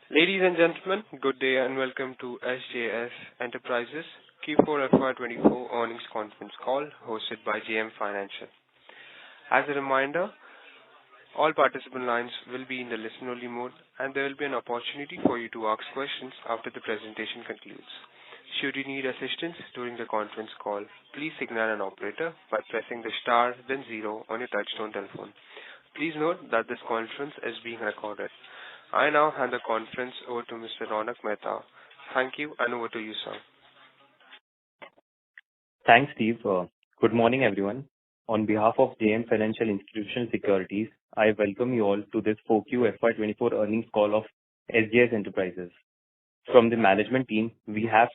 Ladies and gentlemen, good day and welcome to S.J.S Enterprises Q4 FY'24 earnings conference call hosted by JM Financial. As a reminder, all participant lines will be in the listen-only mode and there will be an opportunity for you to ask questions after the presentation concludes. Should you need assistance during the conference call, please signal an operator by pressing the star then 0 on your touchtone telephone. Please note that this conference is being recorded. I now hand the conference over to Mr. Ronak Mehta. Thank you, and over to you, sir. Thanks, Steve. Good morning, everyone. On behalf of JM Financial Institutional Securities, I welcome you all to this 4Q FY'24 earnings call of S.J.S Enterprises. From the management team, we have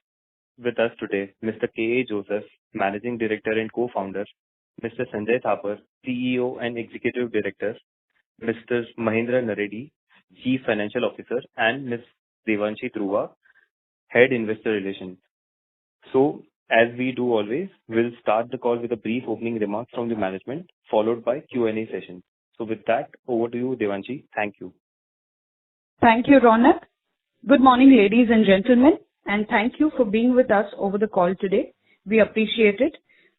with us today Mr. K.A. Joseph, Managing Director and Co-founder, Mr. Sanjay Thapar, CEO and Executive Director, Mr. Mahendra Naredi, Chief Financial Officer, and Ms. Devanshi Dhruva, Head Investor Relations. So, as we do always, we'll start the call with a brief opening remarks from the management, followed by Q&A session. So with that, over to you, Devanshi. Thank you. Thank you, Ronak. Good morning, ladies and gentlemen, and thank you for being with us over the call today. We appreciate it.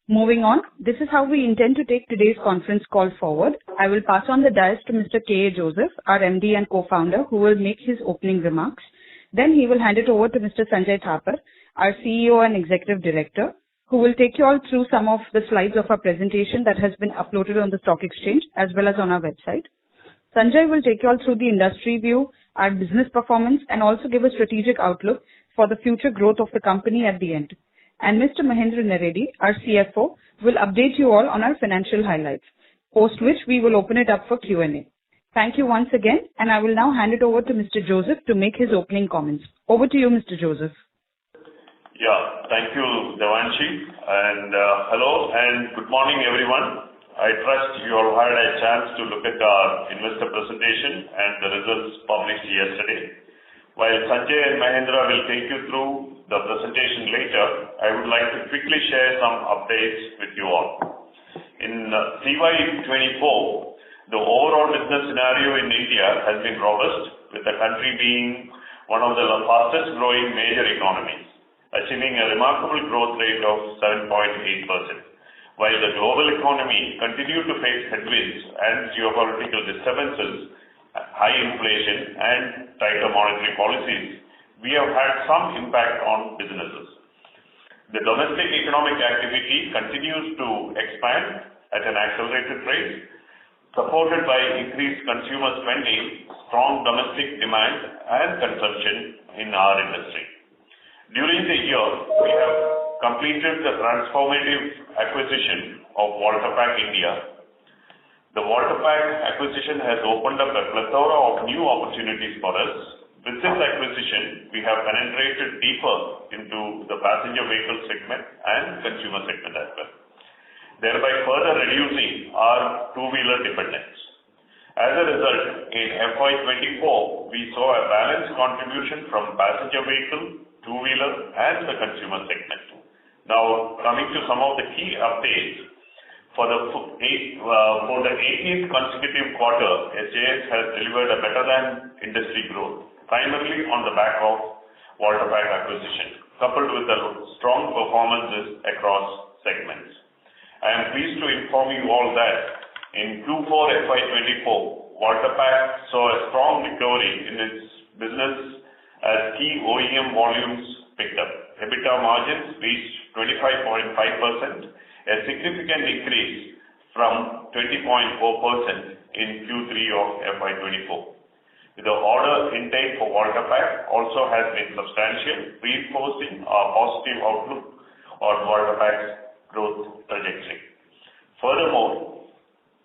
Moving on, this is how we intend to take today's conference call forward. I will pass on the dais to Mr. K.A. Joseph, our MD and co-founder, who will make his opening remarks. Then he will hand it over to Mr. Sanjay Thapar, our CEO and Executive Director, who will take you all through some of the slides of our presentation that has been uploaded on the stock exchange as well as on our website. Sanjay will take you all through the industry view, our business performance, and also give a strategic outlook for the future growth of the company at the end. And Mr. Mahendra Naredi, our CFO, will update you all on our financial highlights, post which we will open it up for Q&A. Thank you once again, and I will now hand it over to Mr. Joseph to make his opening comments. Over to you, Mr. Joseph. Yeah, thank you, Devanshi, and hello and good morning, everyone. I trust you all had a chance to look at our investor presentation and the results published yesterday. While Sanjay and Mahendra will take you through the presentation later, I would like to quickly share some updates with you all. In FY'24, the overall business scenario in India has been robust, with the country being one of the fastest growing major economies, achieving a remarkable growth rate of 7.8%. While the global economy continued to face headwinds and geopolitical disturbances, high inflation and tighter monetary policies, we have had some impact on businesses. The domestic economic activity continues to expand at an accelerated rate, supported by increased consumer spending, strong domestic demand and consumption in our industry. During the year, we have completed the transformative acquisition of Walter-Pak India. The Walter-Pak acquisition has opened up a plethora of new opportunities for us. With this acquisition, we have penetrated deeper into the passenger vehicle segment and consumer segment as well, thereby further reducing our two-wheeler dependence. As a result, in FY'24, we saw a balanced contribution from passenger vehicle, two-wheeler and the consumer segment. Now, coming to some of the key updates. For the 18th consecutive quarter, S.J.S has delivered a better than industry growth, primarily on the back of Walter-Pak acquisition, coupled with the strong performances across segments. I am pleased to inform you all that in Q4 FY'24, Walter-Pak saw a strong recovery in its business as key OEM volumes picked up. EBITDA margins reached 25.5%, a significant increase from 20.4% in Q3 of FY'24. The order intake for Walter-Pak also has been substantial, reinforcing our positive outlook on Walter-Pak's growth trajectory. Furthermore,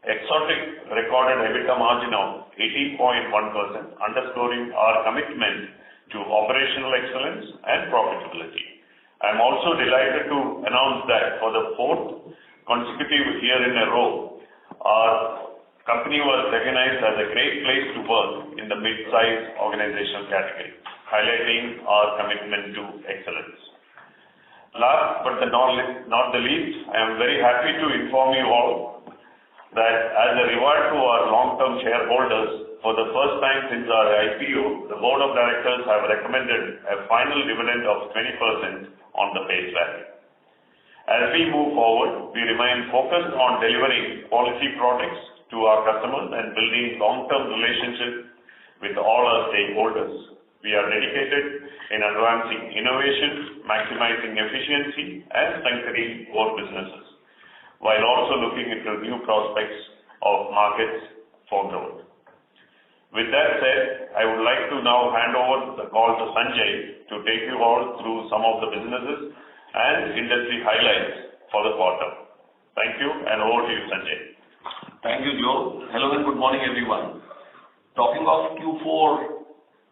Exotic recorded EBITDA margin of 18.1%, underscoring our commitment to operational excellence and profitability. I am also delighted to announce that for the fourth consecutive year in a row, our company was recognized as a great place to work in the mid-size organizational category, highlighting our commitment to excellence. Last but not the least, I am very happy to inform you all that as a reward to our long-term shareholders, for the first time since our IPO, the Board of Directors have recommended a final dividend of 20% on the face value. As we move forward, we remain focused on delivering quality products to our customers and building long-term relationships with all our stakeholders. We are dedicated in advancing innovation, maximizing efficiency, and strengthening core businesses, while also looking into new prospects of markets for growth. With that said, I would like to now hand over the call to Sanjay to take you all through some of the businesses and industry highlights for the quarter. Thank you, and over to you, Sanjay. Thank you, Joe. Hello and good morning, everyone. Talking of Q4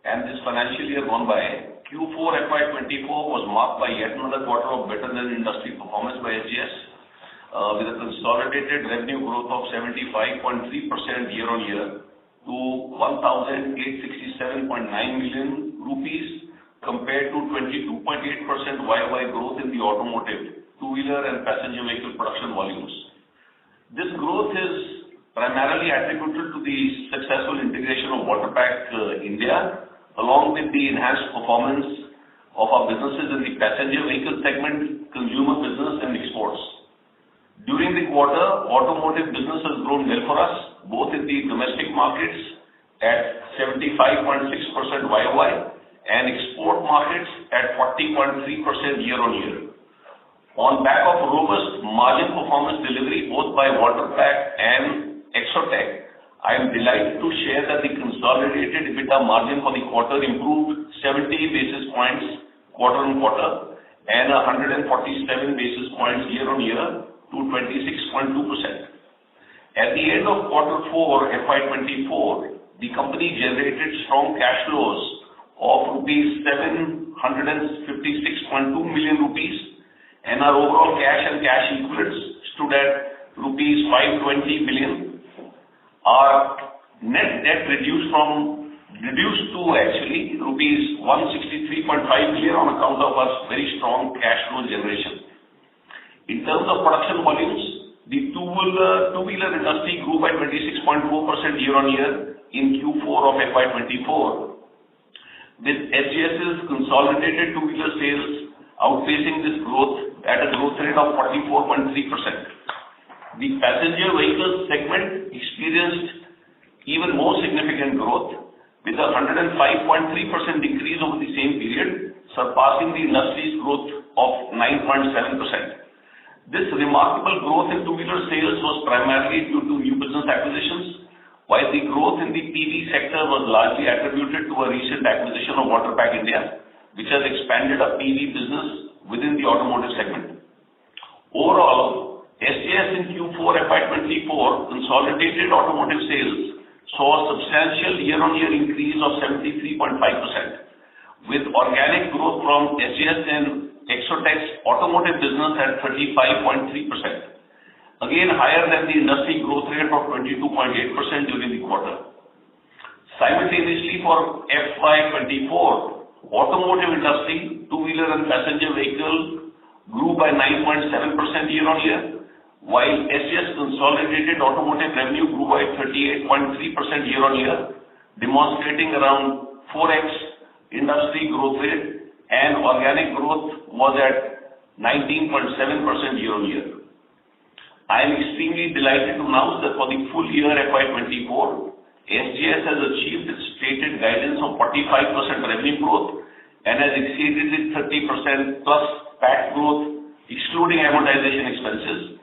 and this financial year gone by, Q4 FY'24 was marked by yet another quarter of better than industry performance by S.J.S, with a consolidated revenue growth of 75.3% year-on-year to 1,867.9 million rupees compared to 22.8% YOY growth in the automotive, two-wheeler and passenger vehicle production volumes. This growth is primarily attributed to the successful integration of Waterpack India, along with the enhanced performance of our businesses in the passenger vehicle segment, consumer business and exports. During the quarter, automotive business has grown well for us, both in the domestic markets at 75.6% YOY and export markets at 40.3% year-on-year. On back of robust margin performance delivery both by Waterpack and Exotec, I am delighted to share that the consolidated EBITDA margin for the quarter improved 70 basis points quarter-on-quarter and 147 basis points year-on-year to 26.2%. At the end of quarter 4 FY'24, the company generated strong cash flows of rupees 756.2 million rupees, and our overall cash and cash equivalents stood at rupees 520 billion. Our net debt reduced to actually rupees 163.5 billion on account of our very strong cash flow generation. In terms of production volumes, the two-wheeler industry grew by 26.4% year-on-year in Q4 of FY'24, with S.J.S's consolidated two-wheeler sales outpacing this growth at a growth rate of 44.3%. The passenger vehicles segment experienced even more significant growth, with a 105.3% increase over the same period, surpassing the industry's growth of 9.7%. This remarkable growth in two-wheeler sales was primarily due to new business acquisitions, while the growth in the PV sector was largely attributed to a recent acquisition of Waterpack India, which has expanded our PV business within the automotive segment. Overall, S.J.S in Q4 FY'24 consolidated automotive sales saw a substantial year-on-year increase of 73.5%, with organic growth from S.J.S and Exotec's automotive business at 35.3%, again higher than the industry growth rate of 22.8% during the quarter. Simultaneously for FY'24, automotive industry, two-wheeler and passenger vehicle grew by 9.7% year-on-year, while S.J.S consolidated automotive revenue grew by 38.3% year-on-year, demonstrating around 4x industry growth rate, and organic growth was at 19.7% year-on-year. I am extremely delighted to announce that for the full year FY'24, S.J.S has achieved its stated guidance of 45% revenue growth and has exceeded its 30% plus PAT growth, excluding amortization expenses.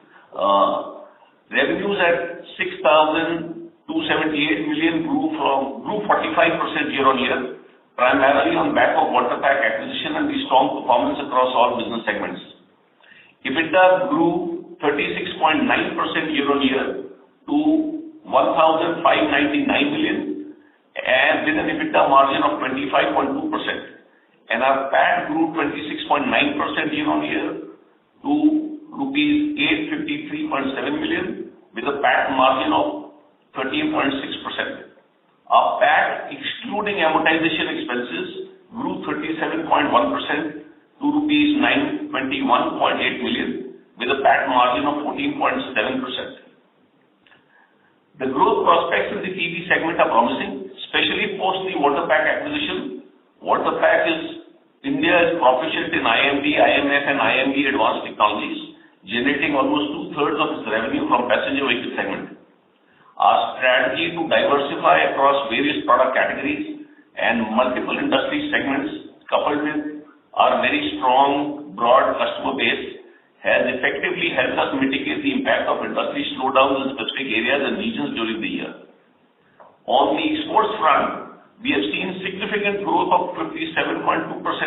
Revenues at 6,278 million grew 45% year-on-year, primarily on back of Waterpack acquisition and the strong performance across all business segments. EBITDA grew 36.9% year-on-year to 1,599 million, and with an EBITDA margin of 25.2%. And our PAT grew 26.9% year-on-year to rupees 853.7 million, with a PAT margin of 13.6%. Our PAT, excluding amortization expenses, grew 37.1% to rupees 921.8 million, with a PAT margin of 14.7%. The growth prospects in the PV segment are promising, especially post the Waterpack acquisition. Waterpack is India is proficient in IMD, IMF and IMD advanced technologies, generating almost two-thirds of its revenue from passenger vehicle segment. Our strategy to diversify across various product categories and multiple industry segments, coupled with our very strong, broad customer base, has effectively helped us mitigate the impact of industry slowdowns in specific areas and regions during the year. On the exports front, we have seen significant growth of 57.2%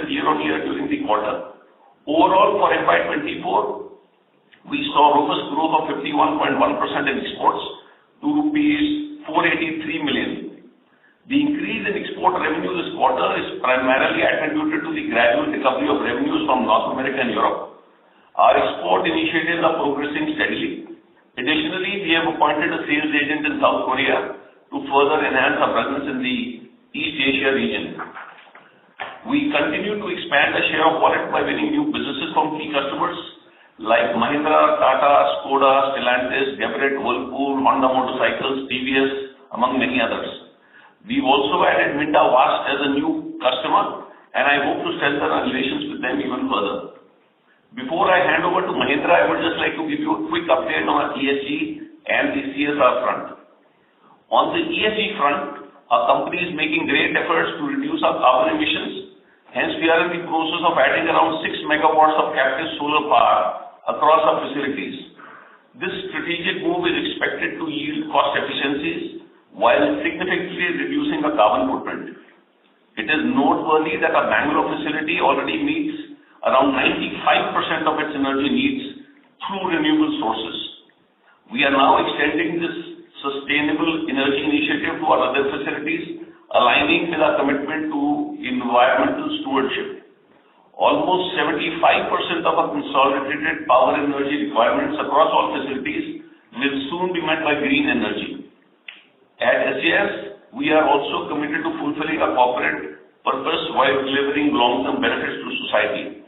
year-on-year during the quarter. Overall, for FY'24, we saw robust growth of 51.1% in exports to rupees 483 million. The increase in export revenue this quarter is primarily attributed to the gradual recovery of revenues from North America and Europe. Our export initiatives are progressing steadily. Additionally, we have appointed a sales agent in South Korea to further enhance our presence in the East Asia region. We continue to expand the share of wallet by winning new businesses from key customers like Mahindra, Tata, Skoda, Stellantis, Geberit, Whirlpool, Honda Motorcycles, TVS, among many others. We've also added Minda Vast as a new customer, and I hope to strengthen our relations with them even further. Before I hand over to Mahindra, I would just like to give you a quick update on our ESG and the CSR front. On the ESG front, our company is making great efforts to reduce our carbon emissions. Hence, we are in the process of adding around 6 megawatts of captive solar power across our facilities. This strategic move is expected to yield cost efficiencies while significantly reducing the carbon footprint. It is noteworthy that our Bangalore facility already meets around 95% of its energy needs through renewable sources. We are now extending this sustainable energy initiative to our other facilities, aligning with our commitment to environmental stewardship. Almost 75% of our consolidated power energy requirements across all facilities will soon be met by green energy. At S.J.S, we are also committed to fulfilling our corporate purpose while delivering long-term benefits to society.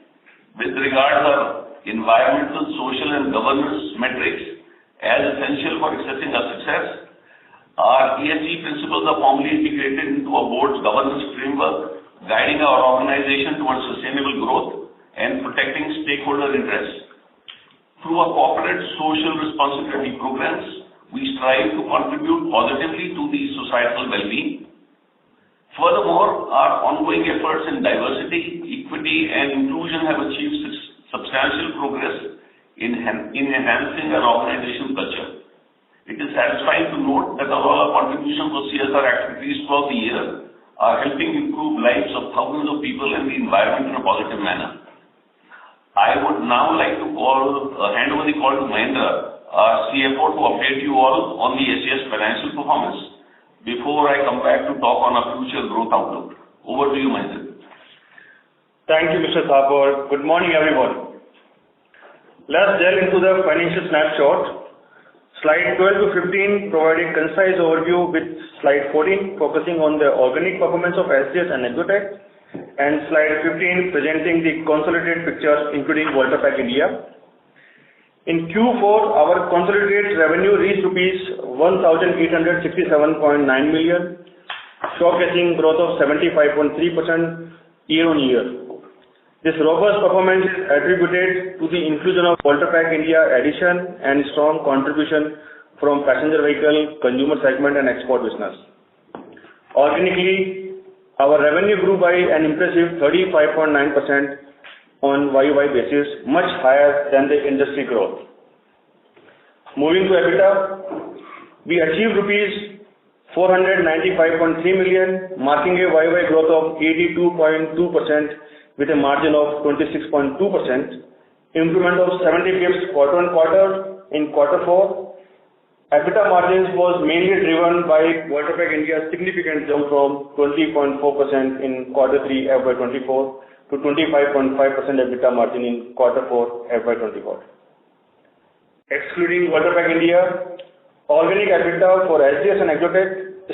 With regard to our environmental, social and governance metrics as essential for assessing our success, our ESG principles are formally integrated into our board's governance framework, guiding our organization towards sustainable growth and protecting stakeholder interests. Through our corporate social responsibility programs, we strive to contribute positively to the societal well-being. Furthermore, our ongoing efforts in diversity, equity and inclusion have achieved substantial progress in enhancing our organizational culture. It is satisfying to note that all our contributions for CSR activities throughout the year are helping improve lives of thousands of people and the environment in a positive manner. I would now like to hand over the call to Mahindra, our CFO, to update you all on the S.J.S financial performance before I come back to talk on our future growth outlook. Over to you, Mahindra. Thank you, Mr. Thapar. Good morning, everyone. Let's delve into the financial snapshot. Slide 12 to 15 providing concise overview with slide 14 focusing on the organic performance of S.J.S and Exotec, and slide 15 presenting the consolidated pictures including Waterpack India. In Q4, our consolidated revenue reached rupees 1,867.9 million, showcasing growth of 75.3% year-on-year. This robust performance is attributed to the inclusion of Waterpack India addition and strong contribution from passenger vehicle, consumer segment and export business. Organically, our revenue grew by an impressive 35.9% on YOY basis, much higher than the industry growth. Moving to EBITDA, we achieved rupees 495.3 million, marking a YOY growth of 82.2% with a margin of 26.2%, improvement of 70 bps quarter-on-quarter in quarter 4. EBITDA margins was mainly driven by Waterpack India's significant jump from 20.4% in quarter 3 FY'24 to 25.5% EBITDA margin in quarter 4 FY'24. Excluding Waterpack India, organic EBITDA for S.J.S and Exotec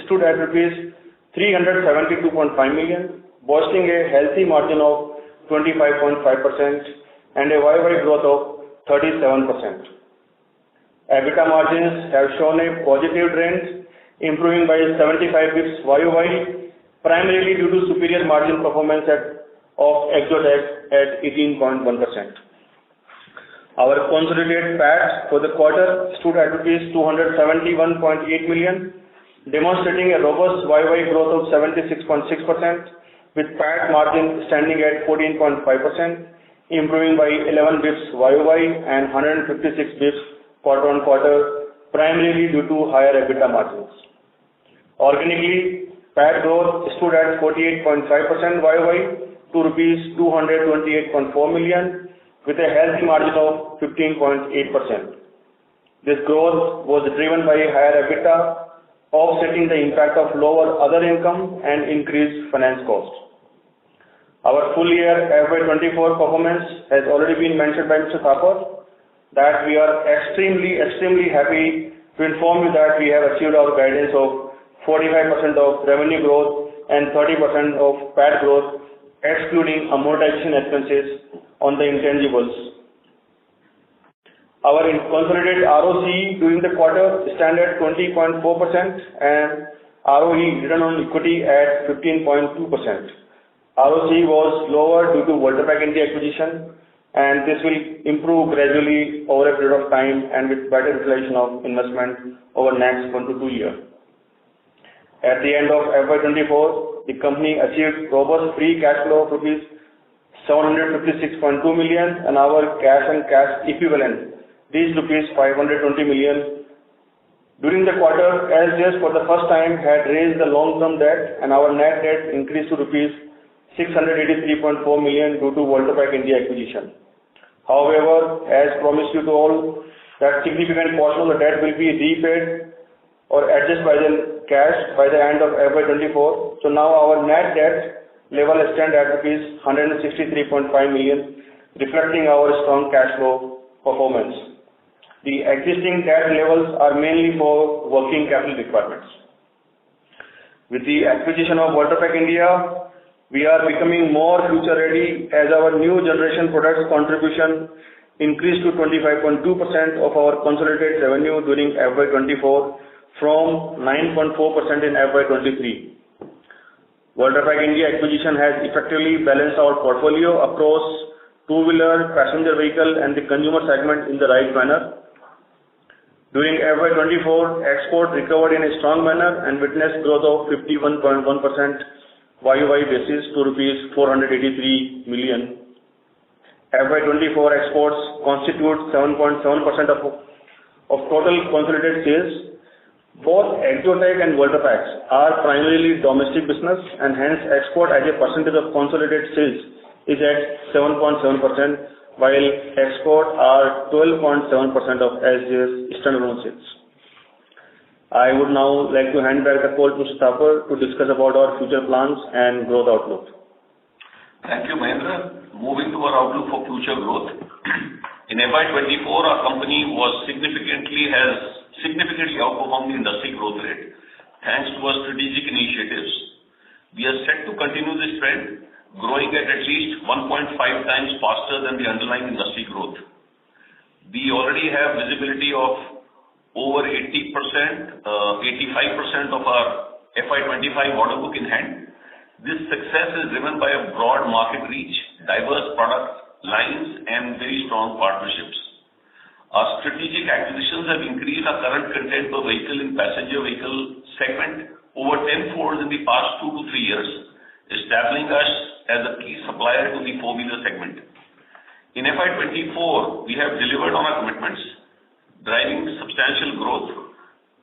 stood at rupees 372.5 million, boasting a healthy margin of 25.5% and a YOY growth of 37%. EBITDA margins have shown a positive trend, improving by 75 basis points YOY, primarily due to superior margin performance of Exotec at 18.1%. Our consolidated PAT for the quarter stood at rupees 271.8 million, demonstrating a robust YOY growth of 76.6%, with PAT margin standing at 14.5%, improving by 11 basis points YOY and 156 basis points quarter-on-quarter, primarily due to higher EBITDA margins. Organically, PAT growth stood at 48.5% YOY to rupees 228.4 million, with a healthy margin of 15.8%. This growth was driven by higher EBITDA, offsetting the impact of lower other income and increased finance costs. Our full year FY'24 performance has already been mentioned by Mr. Thapar, that we are extremely happy to inform you that we have achieved our guidance of 45% of revenue growth and 30% of PAT growth, excluding amortization expenses on the intangibles. Our consolidated ROCE during the quarter stand at 20.4% and ROE, return on equity, at 15.2%. ROCE was lower due to Voltas India acquisition, and this will improve gradually over a period of time and with better utilization of investment over next 1 to 2 years. At the end of FY'24, the company achieved robust free cash flow of rupees 756.2 million, and our cash and cash equivalent reached rupees 520 million. During the quarter, S.J.S for the first time had raised the long-term debt, and our net debt increased to rupees 683.4 million due to Voltas India acquisition. However, as promised you to all, that significant portion of the debt will be repaid or adjusted by the cash by the end of FY'24. So now our net debt level stands at rupees 163.5 million, reflecting our strong cash flow performance. The existing debt levels are mainly for working capital requirements. With the acquisition of Voltas India, we are becoming more future ready as our new generation products contribution increased to 25.2% of our consolidated revenue during FY'24 from 9.4% in FY'23. Voltas India acquisition has effectively balanced our portfolio across two-wheeler, passenger vehicle and the consumer segment in the right manner. During FY'24, export recovered in a strong manner and witnessed growth of 51.1% YOY basis to rupees 483 million. FY'24 exports constitute 7.7% of total consolidated sales. Both Exotec and Voltas are primarily domestic business, and hence export as a percentage of consolidated sales is at 7.7%, while export are 12.7% of S.J.S standalone sales. I would now like to hand back the call to Mr. Thapar to discuss about our future plans and growth outlook. Thank you, Mahendra. Moving to our outlook for future growth. In FY'24, our company has significantly outperformed the industry growth rate thanks to our strategic initiatives. We are set to continue this trend, growing at least 1.5 times faster than the underlying industry growth. We already have visibility of over 85% of our FY'25 order book in hand. This success is driven by a broad market reach, diverse product lines, and very strong partnerships. Our strategic acquisitions have increased our current content per vehicle in passenger vehicle segment over 10-fold in the past 2 to 3 years, establishing us as a key supplier to the four-wheeler segment. In FY'24, we have delivered on our commitments, driving substantial growth.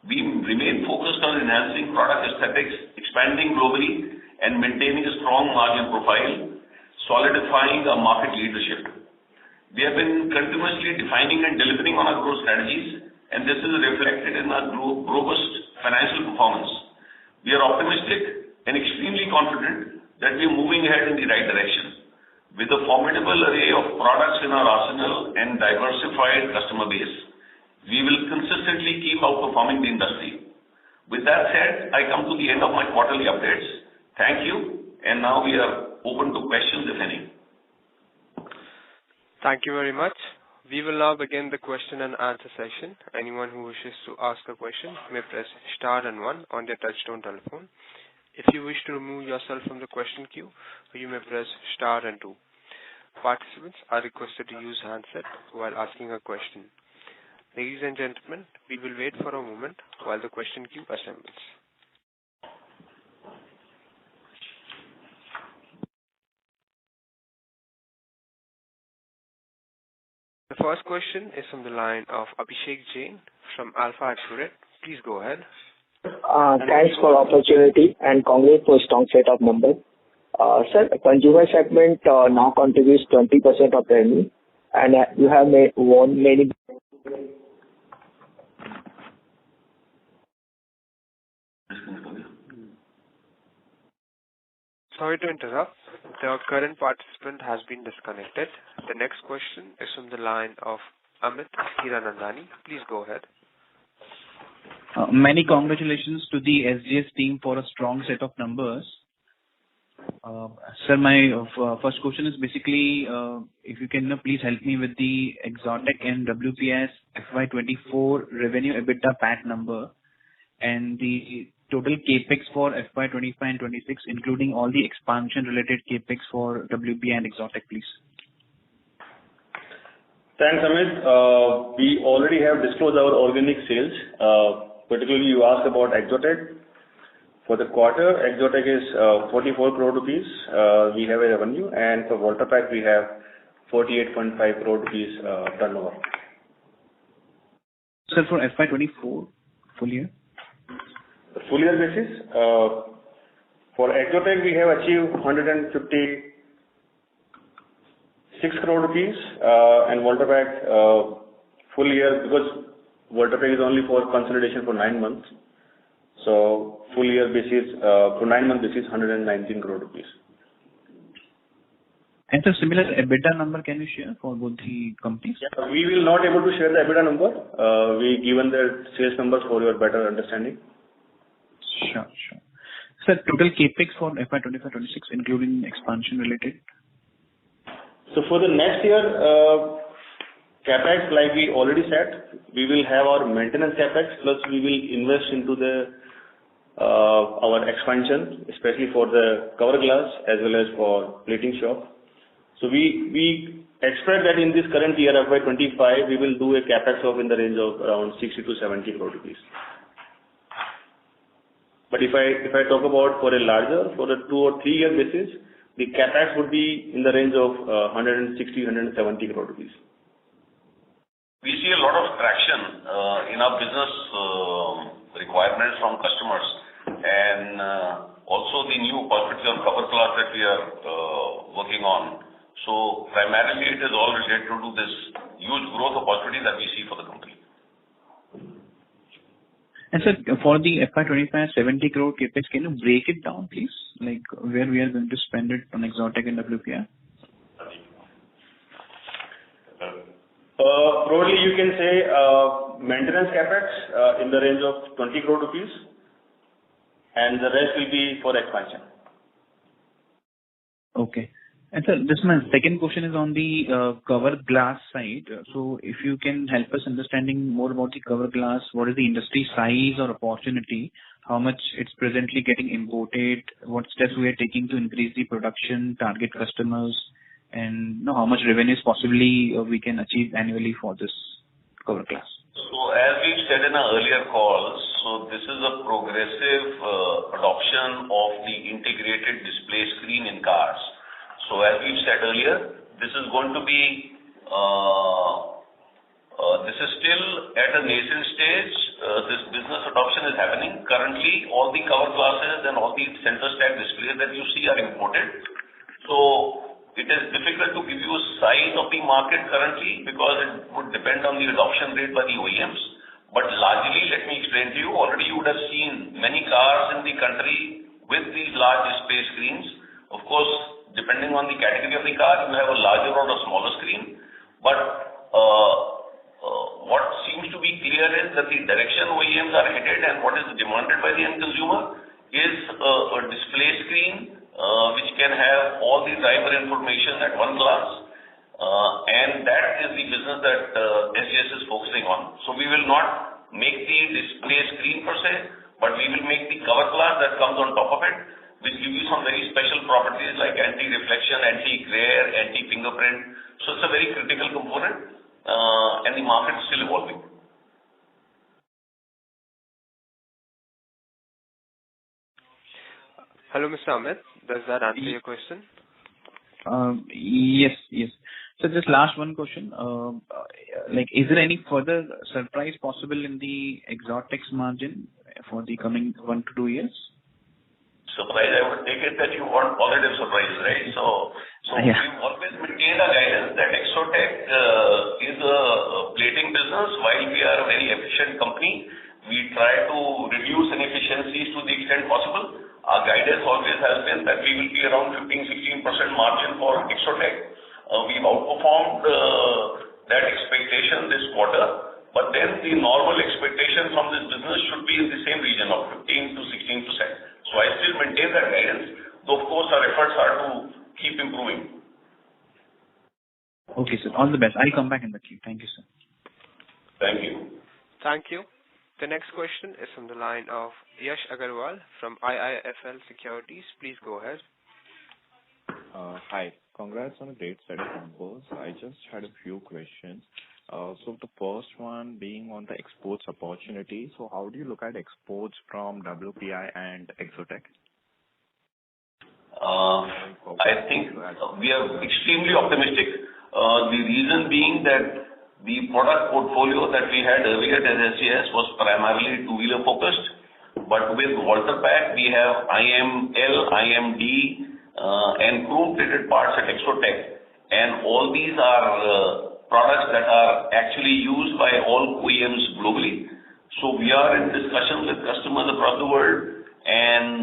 We remain focused on enhancing product aesthetics, expanding globally, and maintaining a strong margin profile, solidifying our market leadership. We have been continuously defining and delivering on our growth strategies, and this is reflected in our robust financial performance. We are optimistic and extremely confident that we are moving ahead in the right direction. With a formidable array of products in our arsenal and diversified customer base, we will consistently keep outperforming the industry. With that said, I come to the end of my quarterly updates. Thank you, and now we are open to questions, if any. Thank you very much. We will now begin the question and answer session. Anyone who wishes to ask a question may press star and one on their touchtone telephone. If you wish to remove yourself from the question queue, you may press star and two. Participants are requested to use handset while asking a question. Ladies and gentlemen, we will wait for a moment while the question queue assembles. The first question is from the line of Abhishek Jain from Alpha Accurate. Please go ahead. Thanks for the opportunity and congrats for a strong set of numbers. Sir, consumer segment now contributes 20% of revenue, and you have won many. Sorry to interrupt. The current participant has been disconnected. The next question is from the line of Amit Hiranandani. Please go ahead. Many congratulations to the S.J.S team for a strong set of numbers. Sir, my first question is basically, if you can please help me with the Exotec and WPS FY'24 revenue EBITDA PAT number and the total capex for FY'25 and 26, including all the expansion related capex for WP and Exotec, please. Thanks, Amit. We already have disclosed our organic sales. Particularly, you asked about Exotec. For the quarter, Exotec is 44 crore rupees. We have a revenue, and for Voltapack, we have 48.5 crore rupees turnover. Sir, for FY'24 full year? Full year basis, for Exotec, we have achieved 156 crore rupees, and Voltapack full year, because Voltapack is only for consolidation for 9 months. So full year basis, for 9 month basis, 119 crore rupees. And so similar EBITDA number can you share for both the companies? Yeah, we will not able to share the EBITDA number. We given the sales numbers for your better understanding. Sure. Sir, total capex for FY'25-26, including expansion related? So for the next year, capex, like we already said, we will have our maintenance capex, plus we will invest into our expansion, especially for the cover glass as well as for plating shop. So we expect that in this current year, FY'25, we will do a capex of in the range of around 60 to 70 crore rupees. But if I talk about for a 2 or 3 year basis, the capex would be in the range of 160-170 crore rupees. We see a lot of traction in our business requirements from customers, and also the new opportunity on cover glass that we are working on. So primarily it is all related to this huge growth opportunity that we see for the company. And sir, for the FY'25 70 crore capex, can you break it down, please? Like where we are going to spend it on Exotec and WPI? Broadly, you can say maintenance capex in the range of 20 crore rupees, and the rest will be for expansion. Okay. And sir, my second question is on the cover glass side. So if you can help us understanding more about the cover glass, what is the industry size or opportunity, how much it's presently getting imported, what steps we are taking to increase the production, target customers, and how much revenues possibly we can achieve annually for this cover glass. So as we've said in our earlier calls, so this is a progressive adoption of the integrated display screen in cars. So as we've said earlier, this is going to be, this is still at a nascent stage. This business adoption is happening. Currently, all the cover glasses and all the center stack displays that you see are imported. So it is difficult to give you a size of the market currently because it would depend on the adoption rate by the OEMs. But largely, let me explain to you, already you would have seen many cars in the country with these large display screens. Of course, depending on the category of the car, you have a larger or a smaller screen. But what seems to be clear is that the direction OEMs are headed and what is demanded by the end consumer is a display screen which can have all the driver information at one glance. and that is the business that S.J.S is focusing on. So we will not make the display screen per se, but we will make the cover glass that comes on top of it, which give you some very special properties like anti-reflection, anti-glare, anti-fingerprint. So it's a very critical component, and the market is still evolving. Hello, Mr. Amit. Does that answer your question? Yes. So just last one question. Is there any further surprise possible in the exotics margin for the coming 1 to 2 years? Surprise, I would take it that you want positive surprises, right? So Yeah. we've always maintained a guidance that Exotec is a plating business. While we are a very efficient company, we try to reduce inefficiencies to the extent possible. Our guidance always has been that we will be around 15-16% margin for Exotec. We've outperformed that expectation this quarter, but then the normal expectation from this business should be in the same region of 15 to 16%. So I still maintain that guidance, though of course our efforts are to keep improving. Okay, sir. All the best. I'll come back in the queue. Thank you, sir. Thank you. Thank you. The next question is from the line of Yash Agarwal from IIFL Securities. Please go ahead. Hi. Congrats on a great set of numbers. I just had a few questions. So the first one being on the exports opportunity. So how do you look at exports from WPI and Exotec? I think we are extremely optimistic. The reason being that the product portfolio that we had earlier at S.J.S was primarily two-wheeler focused, but with Walter Pack we have IML, IMD, and chrome-plated parts at Exotec, and all these are products that are actually used by all OEMs globally. So we are in discussion with customers across the world, and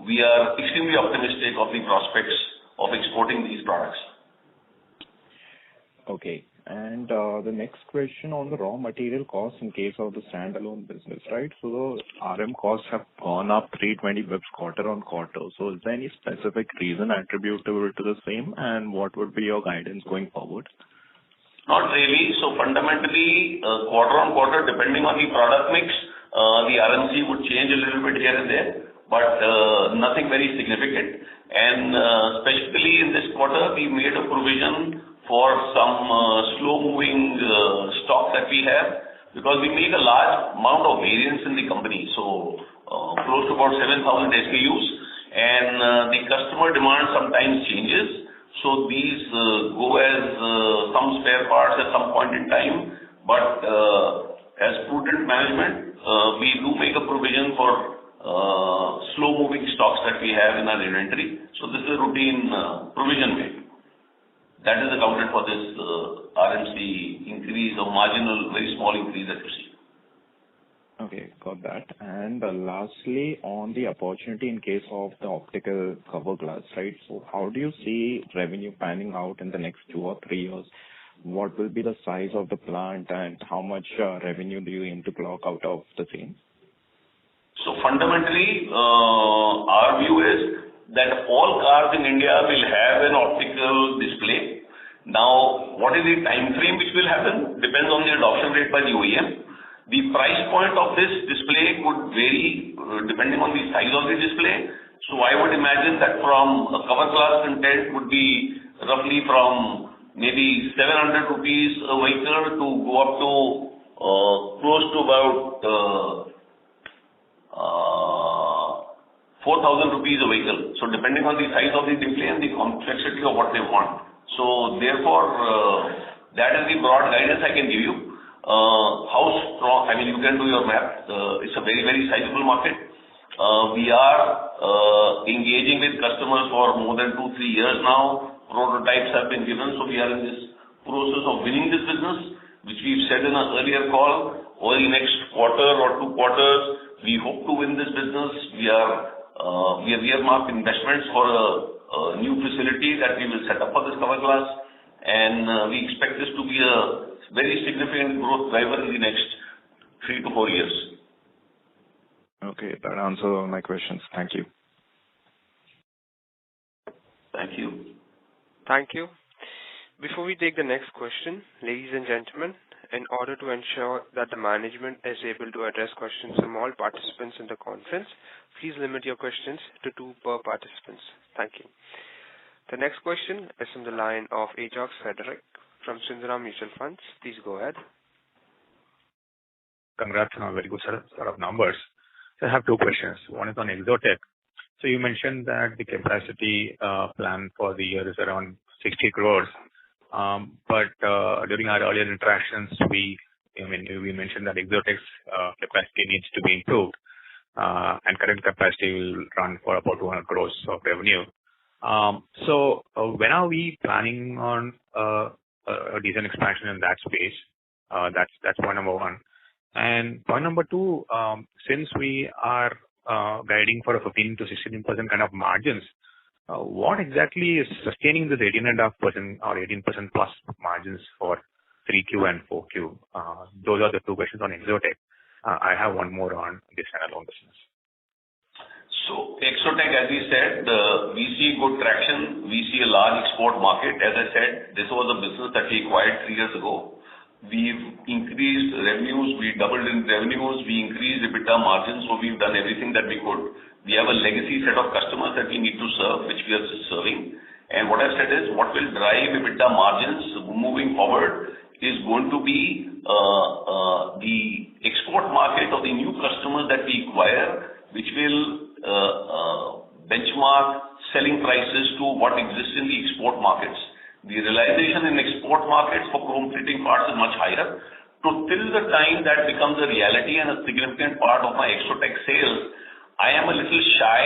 we are extremely optimistic of the prospects of exporting these products. Okay. And the next question on the raw material costs in case of the standalone business, right? So the RM costs have gone up 320 bips quarter on quarter. So is there any specific reason attributable to the same, and what would be your guidance going forward? Not really. So fundamentally, quarter on quarter, depending on the product mix, the RMC would change a little bit here and there, but nothing very significant. And specifically in this quarter, we made a provision for some slow-moving stock that we have, because we make a large amount of variance in the company, so close to about 7,000 SKUs, and the customer demand sometimes changes. So these go as some spare parts at some point in time, but as prudent management, we do make a provision for slow-moving stocks that we have in our inventory. So this is a routine provision made. That is accounted for this RMC increase or marginal, very small increase that you see. Okay, got that. And lastly, on the opportunity in case of the optical cover glass, right? So how do you see revenue panning out in the next 2 or 3 years? What will be the size of the plant, and how much revenue do you aim to clock out of the same? So fundamentally, our view is that all cars in India will have an optical display. Now, what is the time frame which will happen? Depends on the adoption rate by the OEM. The price point of this display could vary depending on the size of the display. So I would imagine that from a cover glass content would be roughly from maybe 700 rupees a vehicle to go up to close to about 4,000 rupees a vehicle. So depending on the size of the display and the complexity of what they want. So therefore, that is the broad guidance I can give you. How strong, I mean, you can do your math. It's a very, very sizable market. We are engaging with customers for more than 2-3 years now. Prototypes have been given, so we are in this process of winning this business, which we've said in an earlier call. Over the next quarter or 2 quarters, we hope to win this business. We have earmarked investments for a new facility that we will set up for this cover glass, and we expect this to be a very significant growth driver in the next 3 to 4 years. Okay, that answers all my questions. Thank you. Thank you. Thank you. Before we take the next question, ladies and gentlemen, in order to ensure that the management is able to address questions from all participants in the conference, please limit your questions to 2 per participants. Thank you. The next question is from the line of Ajox Frederick from Sundaram Mutual Funds. Please go ahead. Congrats on a very good set of numbers. So I have 2 questions. One is on Exotech. So you mentioned that the capacity plan for the year is around 60 crores. But during our earlier interactions, we mentioned that Exotech's capacity needs to be improved, and current capacity will run for about 200 crores of revenue. So when are we planning on a decent expansion in that space? That's point number 1. And point number 2, since we are guiding for a 15 to 16% kind of margins, what exactly is sustaining this 18.5% or 18% plus margins for 3Q and 4Q? Those are the 2 questions on Exotech. I have one more on the standalone business. So Exotech, as we said, we see good traction. We see a large export market. As I said, this was a business that we acquired 3 years ago. We've increased revenues. We doubled in revenues. We increased EBITDA margins. So we've done everything that we could. We have a legacy set of customers that we need to serve, which we are serving. And what I've said is what will drive EBITDA margins moving forward is going to be the export market of the new customers that we acquire, which will benchmark selling prices to what exists in the export markets. The realization in export markets for chrome plating parts is much higher. So till the time that becomes a reality and a significant part of my Exotech sales, I am a little shy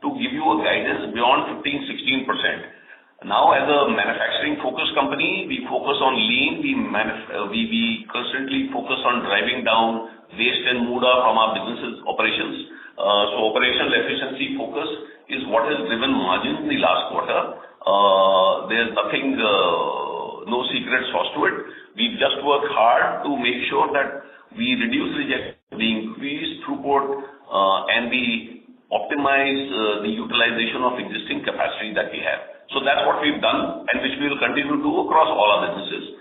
to give you a guidance beyond 15-16%. Now, as a manufacturing-focused company, we focus on lean. We constantly focus on driving down waste and muda from our businesses operations. So operational efficiency focus is what has driven margins in the last quarter. There's nothing, no secret sauce to it. We've just worked hard to make sure that we reduce rejection, we increase throughput, and we optimize the utilization of existing capacity that we have. So that's what we've done, and which we will continue to do across all our businesses.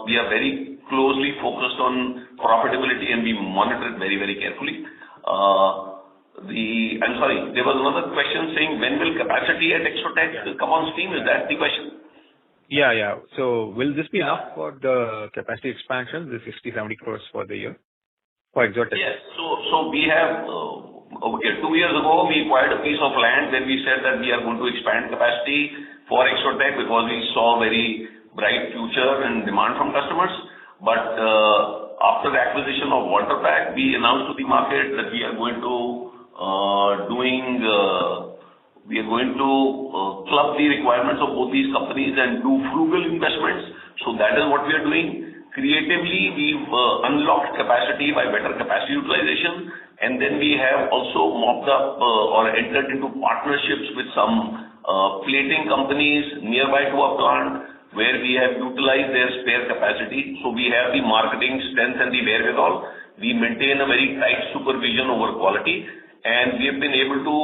We are very closely focused on profitability, and we monitor it very, very carefully. I'm sorry, there was another question saying when will capacity at Exotech come on stream? Is that the question? Yeah. So will this be enough for the capacity expansion, the 60-70 crores for the year for Exotech? Yes. So we have, 2 years ago, we acquired a piece of land where we said that we are going to expand capacity for Exotech because we saw very bright future and demand from customers. But after the acquisition of Waterpack, we announced to the market that we are going to club the requirements of both these companies and do frugal investments. So that is what we are doing. Creatively, we've unlocked capacity by better capacity utilization, and then we have also mopped up or entered into partnerships with some plating companies nearby to our plant, where we have utilized their spare capacity. So we have the marketing strength and the wherewithal. We maintain a very tight supervision over quality, and we have been able to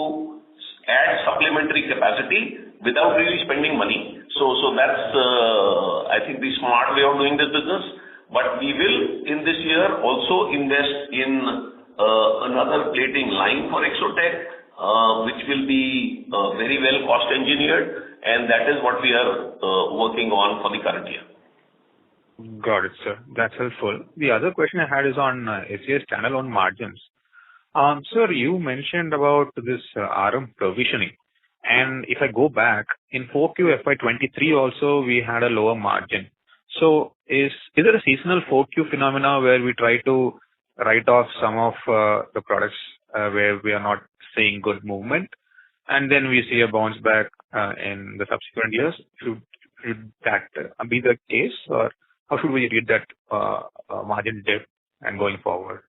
add supplementary capacity without really spending money. So that's, I think, the smart way of doing this business. But we will, in this year, also invest in another plating line for Exotech, which will be very well cost engineered, and that is what we are working on for the current year. Got it, sir. That's helpful. The other question I had is on S.J.S standalone margins. Sir, you mentioned about this RM provisioning. And if I go back, in 4Q FY'23 also, we had a lower margin. So is there a seasonal 4Q phenomena where we try to write off some of the products where we are not seeing good movement, and then we see a bounce back in the subsequent years? Should that be the case, or how should we read that margin dip and going forward?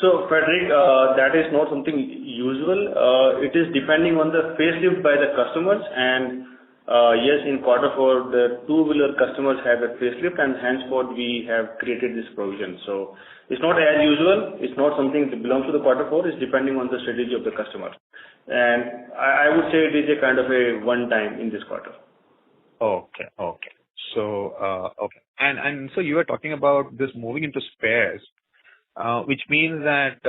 So, Frederick, that is not something usual. It is depending on the facelift by the customers, and yes, in Q4, the two-wheeler customers had a facelift, and henceforth we have created this provision. So it's not as usual. It's not something that belongs to the Q4. It's depending on the strategy of the customer. And I would say it is a kind of a one-time in this quarter. Okay. Okay. So, okay. And so you were talking about this moving into spares, which means that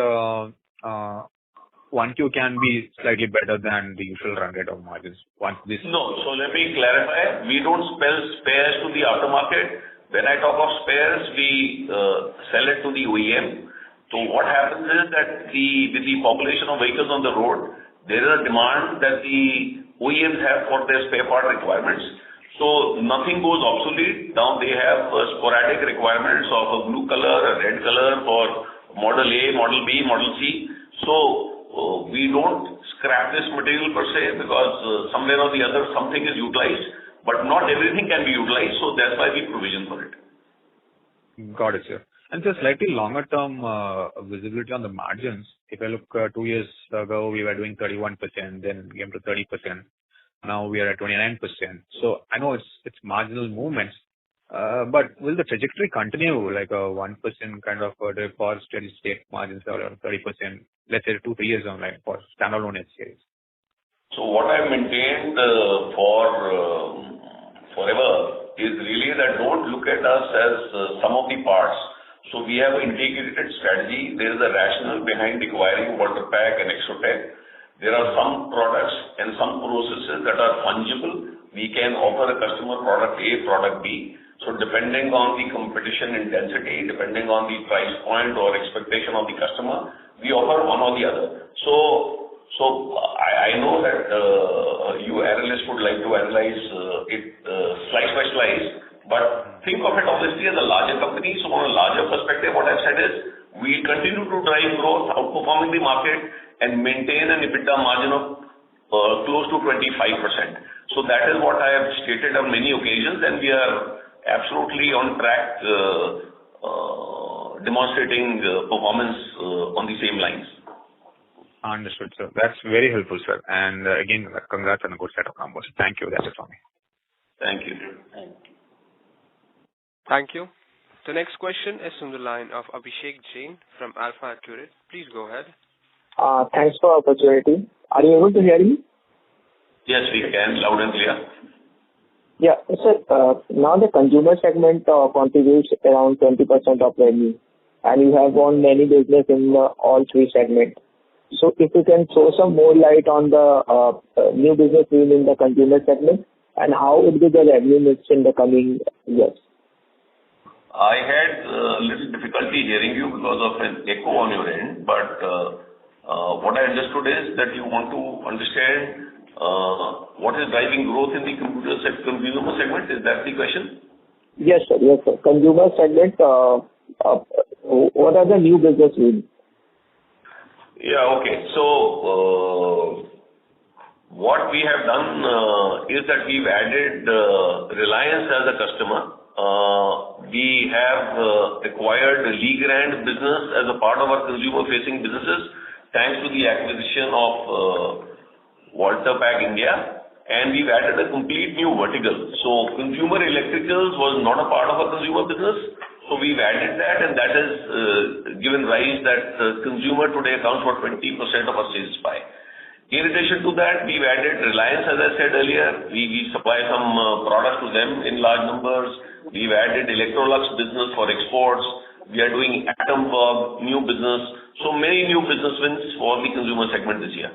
1Q can be slightly better than the usual run rate of margins once this. No. So let me clarify. We don't sell spares to the aftermarket. When I talk of spares, we sell it to the OEM. So what happens is that with the population of vehicles on the road, there is a demand that the OEMs have for their spare part requirements. So nothing goes obsolete. Now they have sporadic requirements of a blue color, a red color for model A, model B, model C. So we don't scrap this material per se because somewhere or the other something is utilized, but not everything can be utilized. So that's why we provision for it. Got it, sir. And so slightly longer term visibility on the margins. If I look 2 years ago, we were doing 31%, then we came to 30%. Now we are at 29%. So I know it's marginal movements, but will the trajectory continue like a 1% kind of dip for steady state margins or 30%, let's say 2-3 years on like for standalone S.J.S? So what I've maintained forever is really that don't look at us as sum of the parts. So we have an integrated strategy. There is a rationale behind acquiring Waterpack and Exotec. There are some products and some processes that are fungible. We can offer a customer product A, product B. So depending on the competition intensity, depending on the price point or expectation of the customer, we offer one or the other. So I know that you analysts would like to analyze it slice by slice, but think of it obviously as a larger company. So on a larger perspective, what I've said is we continue to drive growth, outperforming the market, and maintain an EBITDA margin of close to 25%. So that is what I have stated on many occasions, and we are absolutely on track demonstrating performance on the same lines. Understood, sir. That's very helpful, sir. And again, congrats on a good set of numbers. Thank you. That's it for me. Thank you. Thank you. The next question is from the line of Abhishek Jain from Alpha Accurate. Please go ahead. Thanks for the opportunity. Are you able to hear me? Yes, we can, loud and clear. Yeah. Sir, now the consumer segment contributes around 20% of revenue, and you have won many business in all three segments. So if you can throw some more light on the new business win in the consumer segment, and how would be the revenue mix in the coming years? I had a little difficulty hearing you because of an echo on your end, but what I understood is that you want to understand what is driving growth in the consumer segment. Is that the question? Yes, sir. Yes, sir. Consumer segment, what are the new business wins? Yeah, okay. So what we have done is that we've added Reliance as a customer. We have acquired Legrand business as a part of our consumer-facing businesses, thanks to the acquisition of Waterpack India, and we've added a complete new vertical. So consumer electricals was not a part of our consumer business, so we've added that, and that has given rise that consumer today accounts for 20% of our sales pie. In addition to that, we've added Reliance, as I said earlier. We supply some products to them in large numbers. We've added Electrolux business for exports. We are doing Atomberg, new business. So many new business wins for the consumer segment this year.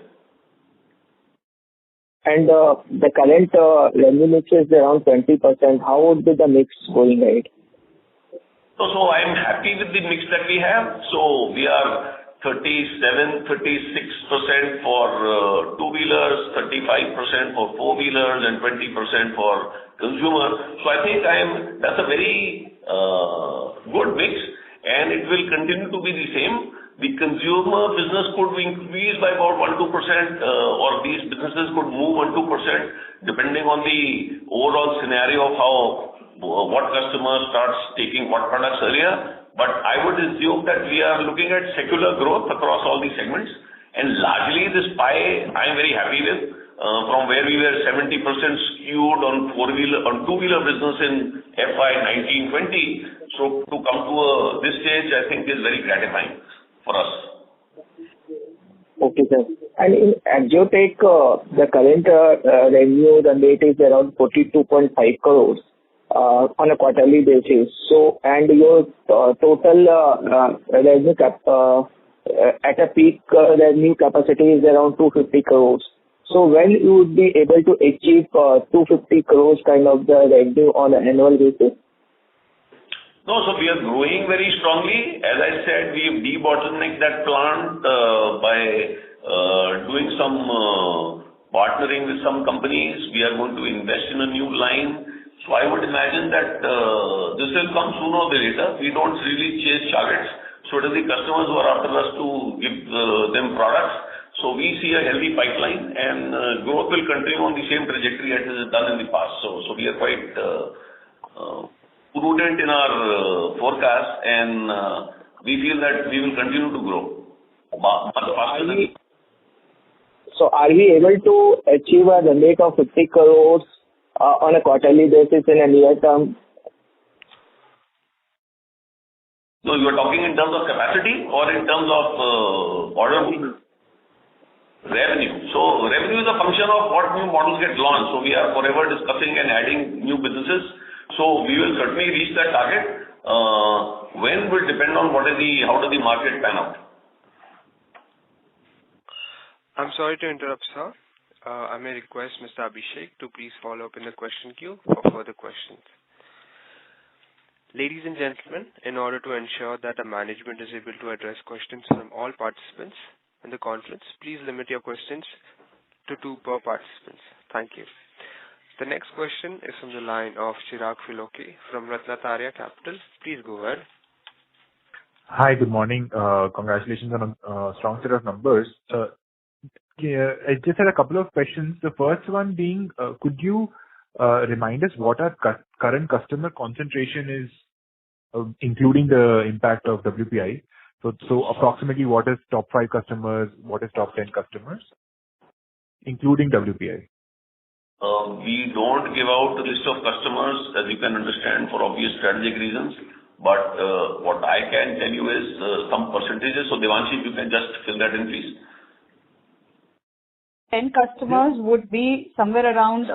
And the current revenue mix is around 20%. How would be the mix going ahead? So I'm happy with the mix that we have. So we are 36% for two-wheelers, 35% for four-wheelers, and 20% for consumer. So I think that's a very good mix, and it will continue to be the same. The consumer business could increase by about 1-2%, or these businesses could move 1-2%, depending on the overall scenario of what customer starts taking what products earlier. But I would assume that we are looking at secular growth across all these segments, and largely this pie I'm very happy with, from where we were 70% skewed on two-wheeler business in FY'19-20. So to come to this stage, I think is very gratifying for us. Okay, sir. And in Exotech, the current revenue run rate is around 42.5 crores on a quarterly basis. So, and your total revenue at a peak revenue capacity is around 250 crores. So when you would be able to achieve 250 crores kind of the revenue on an annual basis? No, so we are growing very strongly. As I said, we have debottlenecked that plant by doing some partnering with some companies. We are going to invest in a new line. So I would imagine that this will come sooner or later. We don't really chase targets. So it is the customers who are after us to give them products. So we see a healthy pipeline, and growth will continue on the same trajectory as it has done in the past. So we are quite prudent in our forecast, and we feel that we will continue to grow much faster than. So are we able to achieve a run rate of 50 crores on a quarterly basis in a near term? No, you are talking in terms of capacity or in terms of order book? Revenue. So revenue is a function of what new models get launched. So we are forever discussing and adding new businesses. So we will certainly reach that target. When will depend on how does the market pan out. I'm sorry to interrupt, sir. I may request Mr. Abhishek to please follow up in the question queue for further questions. Ladies and gentlemen, in order to ensure that the management is able to address questions from all participants in the conference, please limit your questions to 2 per participants. Thank you. The next question is from the line of Chirag Filoke from Ratnatarya Capital. Please go ahead. Hi, good morning. Congratulations on a strong set of numbers. I just had a couple of questions. The first one being, could you remind us what our current customer concentration is, including the impact of WPI? So approximately what is top 5 customers, what is top 10 customers, including WPI? We don't give out the list of customers, as you can understand, for obvious strategic reasons. But what I can tell you is some percentages. So Devanshi, if you can just fill that in, please. 10 customers would be somewhere around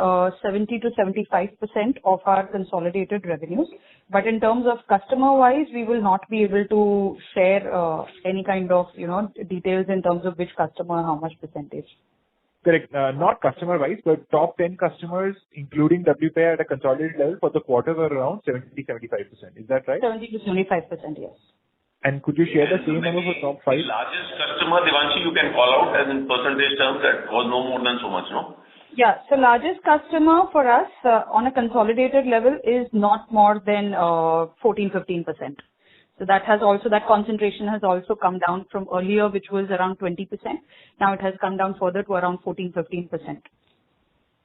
70 to 75% of our consolidated revenues. But in terms of customer-wise, we will not be able to share any kind of details in terms of which customer, how much percentage. Correct. Not customer-wise, but top 10 customers, including WPI at a consolidated level for the quarter were around 70-75%. Is that right? 70 to 75%, yes. And could you share the same number for top 5? The largest customer, Devanshi, you can call out as in percentage terms that was no more than so much, no? Yeah. So largest customer for us on a consolidated level is not more than 14-15%. So that concentration has also come down from earlier, which was around 20%. Now it has come down further to around 14-15%.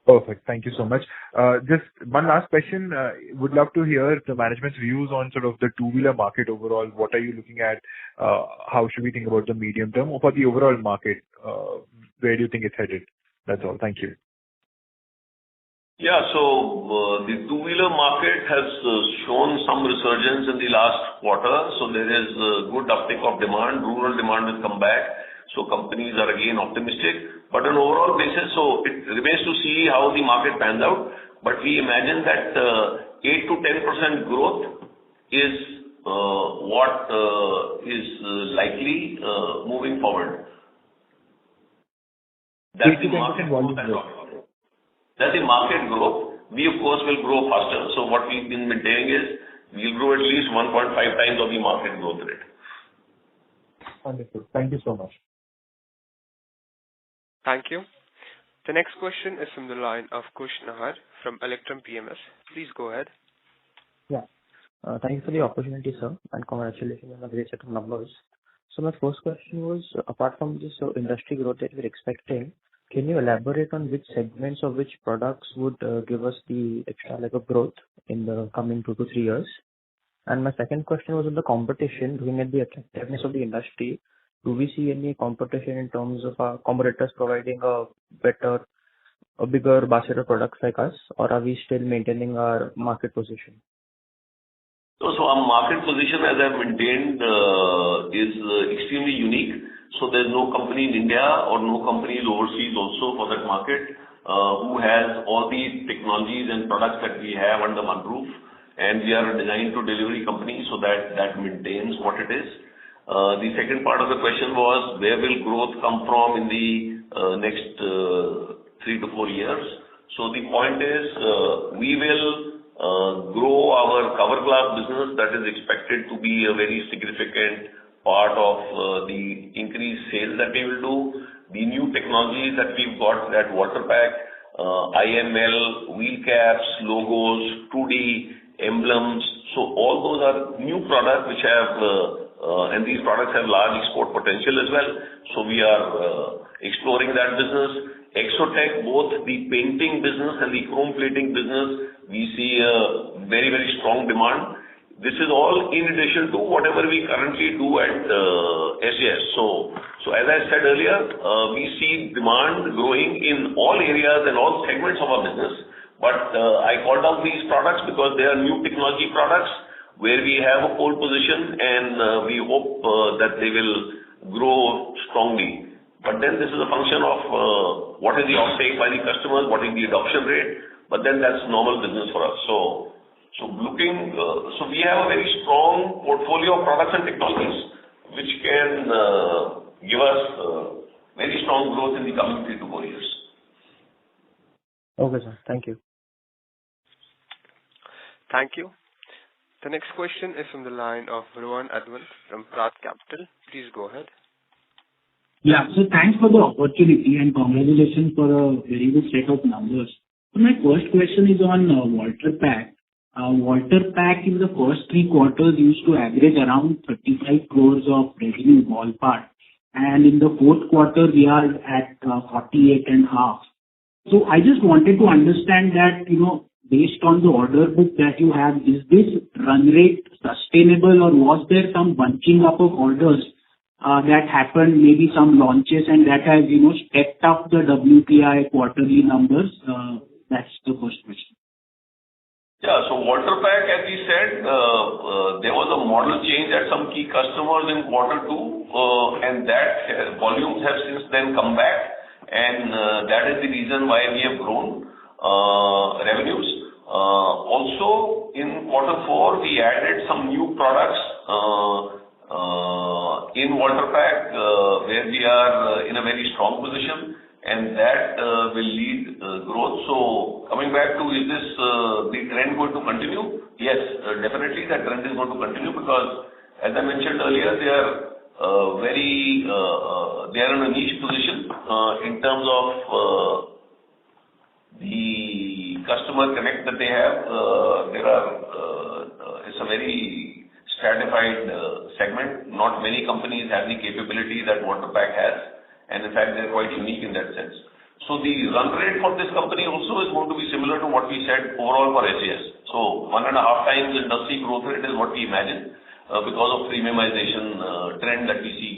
Perfect. Thank you so much. Just one last question. Would love to hear the management's views on sort of the two-wheeler market overall. What are you looking at? How should we think about the medium term or for the overall market? Where do you think it's headed? That's all. Thank you. Yeah. So the two-wheeler market has shown some resurgence in the last quarter. So there is a good uptick of demand. Rural demand has come back. So companies are again optimistic. But on an overall basis, so it remains to see how the market pans out. But we imagine that 8 to 10% growth is what is likely moving forward. That's the market growth I'm talking about. That's the market growth. We, of course, will grow faster. So what we've been maintaining is we'll grow at least 1.5 times of the market growth rate. Understood. Thank you so much. Thank you. The next question is from the line of Kush Nahar from Electrum PMS. Please go ahead. Yeah. Thank you for the opportunity, sir, and congratulations on a great set of numbers. So my first question was, apart from this industry growth that we're expecting, can you elaborate on which segments or which products would give us the extra leg of growth in the coming 2 to 3 years? And my second question was on the competition, looking at the attractiveness of the industry. Do we see any competition in terms of our competitors providing a bigger basket of products like us, or are we still maintaining our market position? So our market position, as I've maintained, is extremely unique. So there's no company in India or no companies overseas also for that market who has all these technologies and products that we have under one roof. And we are a design to delivery company, so that maintains what it is. The second part of the question was, where will growth come from in the next 3 to 4 years? So the point is, we will grow our cover glass business. That is expected to be a very significant part of the increased sales that we will do. The new technologies that we've got at Waterpack, IML, wheel caps, logos, 2D, emblems. So all those are new products which have, and these products have large export potential as well. So we are exploring that business. Exotech, both the painting business and the chrome plating business, we see a very, very strong demand. This is all in addition to whatever we currently do at S.J.S. So as I said earlier, we see demand growing in all areas and all segments of our business. But I called out these products because they are new technology products where we have a pole position, and we hope that they will grow strongly. But then this is a function of what is the offtake by the customers, what is the adoption rate, but then that's normal business for us. So we have a very strong portfolio of products and technologies which can give us very strong growth in the coming 3 to 4 years. Okay, sir. Thank you. Thank you. The next question is from the line of Rohan Advant from Prat Capital. Please go ahead. Yeah, so thanks for the opportunity and congratulations for a very good set of numbers. So my first question is on Waterpack. Waterpack in the first 3 quarters used to average around 35 crores of revenue ballpark, and in the fourth quarter we are at 48.5. So I just wanted to understand that, based on the order book that you have, is this run rate sustainable, or was there some bunching up of orders that happened, maybe some launches, and that has, stepped up the WPI quarterly numbers? That's the first question. Yeah, so Waterpack, as we said, there was a model change at some key customers in quarter 2, and that volumes have since then come back, and that is the reason why we have grown revenues. Also, in quarter 4, we added some new products in Waterpack where we are in a very strong position, and that will lead growth. So coming back to, is this the trend going to continue? Yes, definitely that trend is going to continue, because as I mentioned earlier, they are in a niche position in terms of the customer connect that they have. It's a very stratified segment. Not many companies have the capability that Waterpack has. And in fact, they're quite unique in that sense. So the run rate for this company also is going to be similar to what we said overall for S.J.S. So 1.5 times industry growth rate is what we imagine because of premiumization trend that we see.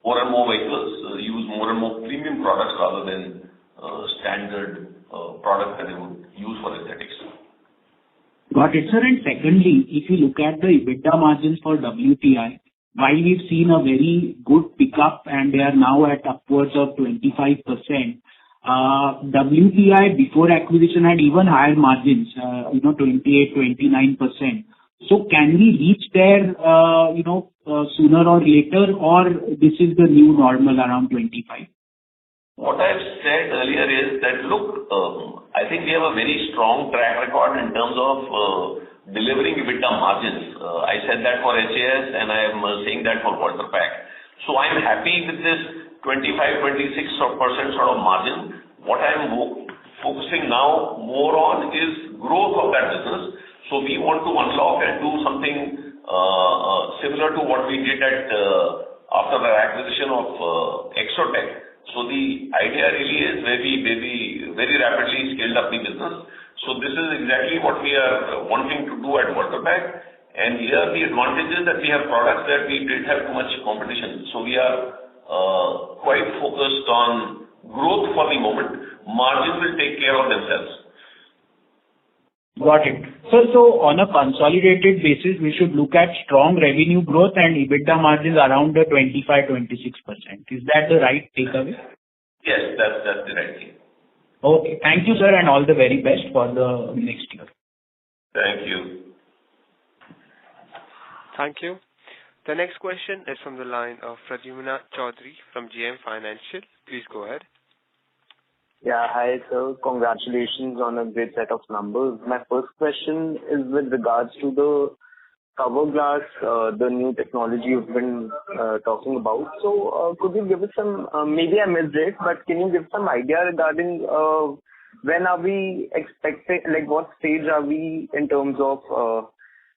More and more vehicles use more and more premium products rather than standard products that they would use for aesthetics. Got it, sir. And secondly, if you look at the EBITDA margins for WPI, while we've seen a very good pickup and they are now at upwards of 25%, WPI before acquisition had even higher margins, 28, 29%. So can we reach there, sooner or later, or this is the new normal around 25? What I've said earlier is that, look, I think we have a very strong track record in terms of delivering EBITDA margins. I said that for S.J.S. and I am saying that for Waterpack. So I'm happy with this 25-26% sort of margin. What I'm focusing now more on is growth of that business. So we want to unlock and do something similar to what we did after the acquisition of Exotech. So the idea really is where we very rapidly scaled up the business. So this is exactly what we are wanting to do at Waterpack. And here the advantage is that we have products that we didn't have too much competition. So we are quite focused on growth for the moment. Margins will take care of themselves. Got it. So on a consolidated basis, we should look at strong revenue growth and EBITDA margins around the 25%-26%. Is that the right takeaway? Yes, that's the right thing. Okay. Thank you, sir, and all the very best for the next year. Thank you. Thank you. The next question is from the line of Pradyumna Chaudhary from JM Financial. Please go ahead. Yeah, hi sir. Congratulations on a great set of numbers. My first question is with regards to the cover glass, the new technology you've been talking about. So could you give us some, maybe I missed it, but can you give some idea regarding when are we expecting, like what stage are we in terms of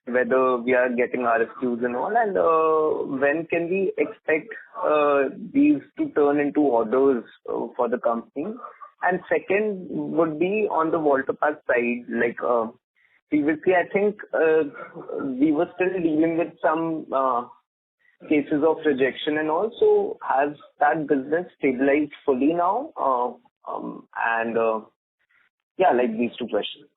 whether we are getting RFQs and all, and when can we expect these to turn into orders for the company? And second would be on the Volta Pack side, like previously I think we were still dealing with some cases of rejection and also has that business stabilized fully now? Yeah, like these two questions.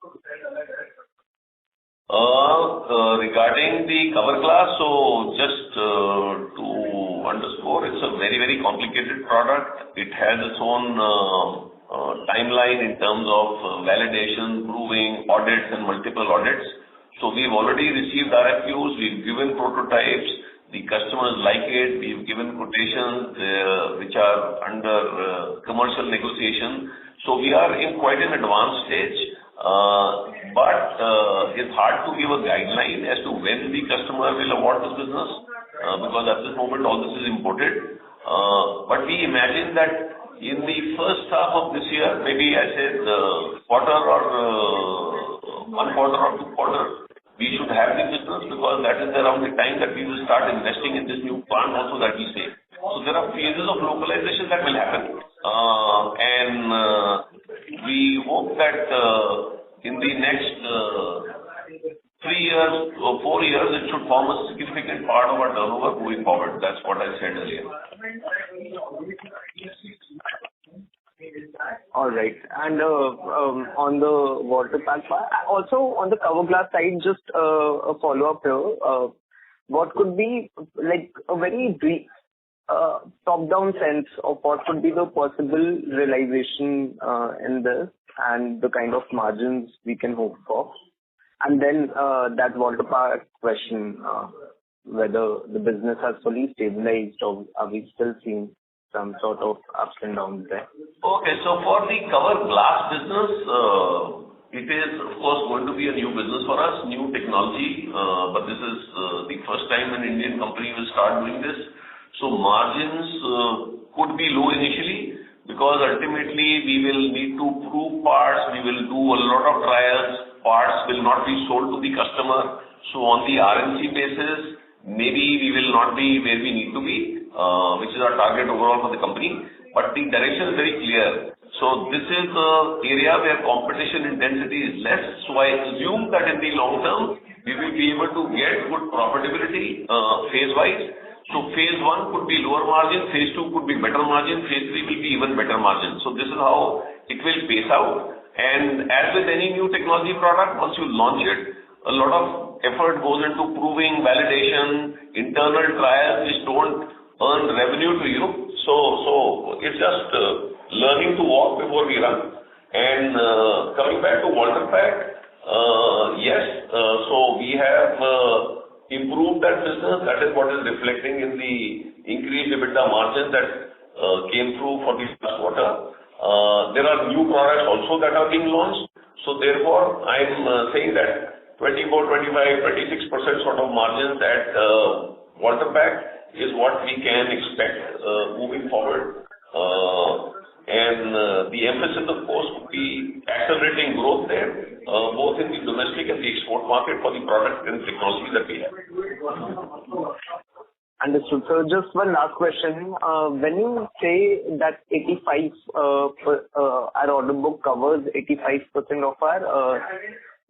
Regarding the cover glass, so just to underscore, it's a very, very complicated product. It has its own timeline in terms of validation, proving, audits and multiple audits. So we've already received RFQs, we've given prototypes, the customers like it, we've given quotations which are under commercial negotiation. So we are in quite an advanced stage. But it's hard to give a guideline as to when the customer will award this business because at this moment all this is imported. But we imagine that in the first half of this year, maybe I said quarter or 1 quarter or 2 quarters, we should have the business because that is around the time that we will start investing in this new plant also that we say. So there are phases of localization that will happen. And we hope that in the next 3 years or 4 years, it should form a significant part of our turnover moving forward. That's what I said earlier. All right. And on the Volta Pack part, also on the cover glass side, just a follow-up here. What could be like a very brief top-down sense of what could be the possible realization in this and the kind of margins we can hope for? And then that Volta Pack question, whether the business has fully stabilized or are we still seeing some sort of ups and downs there? Okay, so for the cover glass business, it is of course going to be a new business for us, new technology, but this is the first time an Indian company will start doing this. So margins could be low initially because ultimately we will need to prove parts, we will do a lot of trials, parts will not be sold to the customer. So on the RNC basis, maybe we will not be where we need to be, which is our target overall for the company. But the direction is very clear. So this is the area where competition intensity is less. So I assume that in the long term, we will be able to get good profitability phase-wise. So phase 1 could be lower margin, phase 2 could be better margin, phase 3 will be even better margin. So this is how it will pace out. And as with any new technology product, once you launch it, a lot of effort goes into proving, validation, internal trials which don't earn revenue to you. So it's just learning to walk before we run. And coming back to Volta Pack, yes, so we have improved that business. That is what is reflecting in the increased EBITDA margin that came through for the last quarter. There are new products also that are being launched. So therefore, I'm saying that 24, 25, 26% sort of margins at Volta Pack is what we can expect moving forward. And the emphasis, of course, would be accelerating growth there, both in the domestic and the export market for the product and technology that we have. Understood. So just one last question. When you say that our order book covers 85% of our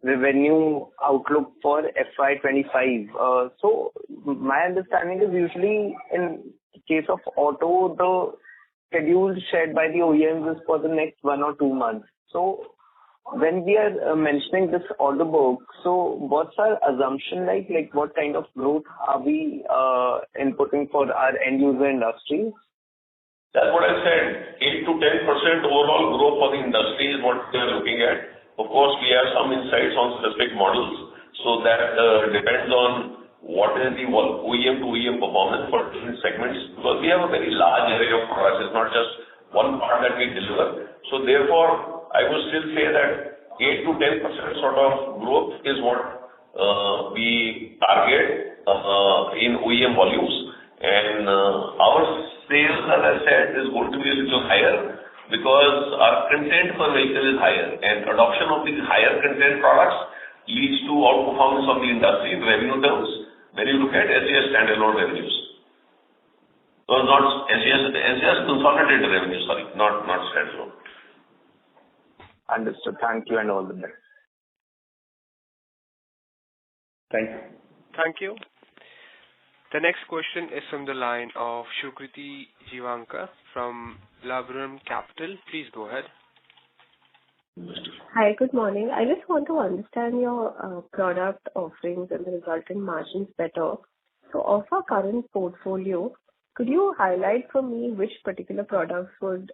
revenue outlook for FY'25. So my understanding is usually in case of auto, the schedule shared by the OEMs is for the next 1 or 2 months. So when we are mentioning this order book, so what's our assumption like? Like, what kind of growth are we inputting for our end user industries? That's what I said. 8 to 10% overall growth for the industry is what we are looking at. Of course, we have some insights on specific models, so that depends on what is the OEM to OEM performance for different segments, because we have a very large array of products. It's not just one part that we deliver. So therefore, I would still say that 8 to 10% sort of growth is what we target in OEM volumes. And our sales, as I said, is going to be a little higher because our content per vehicle is higher, and adoption of these higher content products leads to outperformance of the industry in revenue terms when you look at S.J.S standalone revenues. So not S.J.S consolidated revenue, sorry, not standalone. Understood. Thank you and all the best. Thank you. Thank you. The next question is from the line of Shukriti Jivankar from Laburnum Capital. Please go ahead. Hi, good morning. I just want to understand your product offerings and the resulting margins better. So of our current portfolio, could you highlight for me which particular products would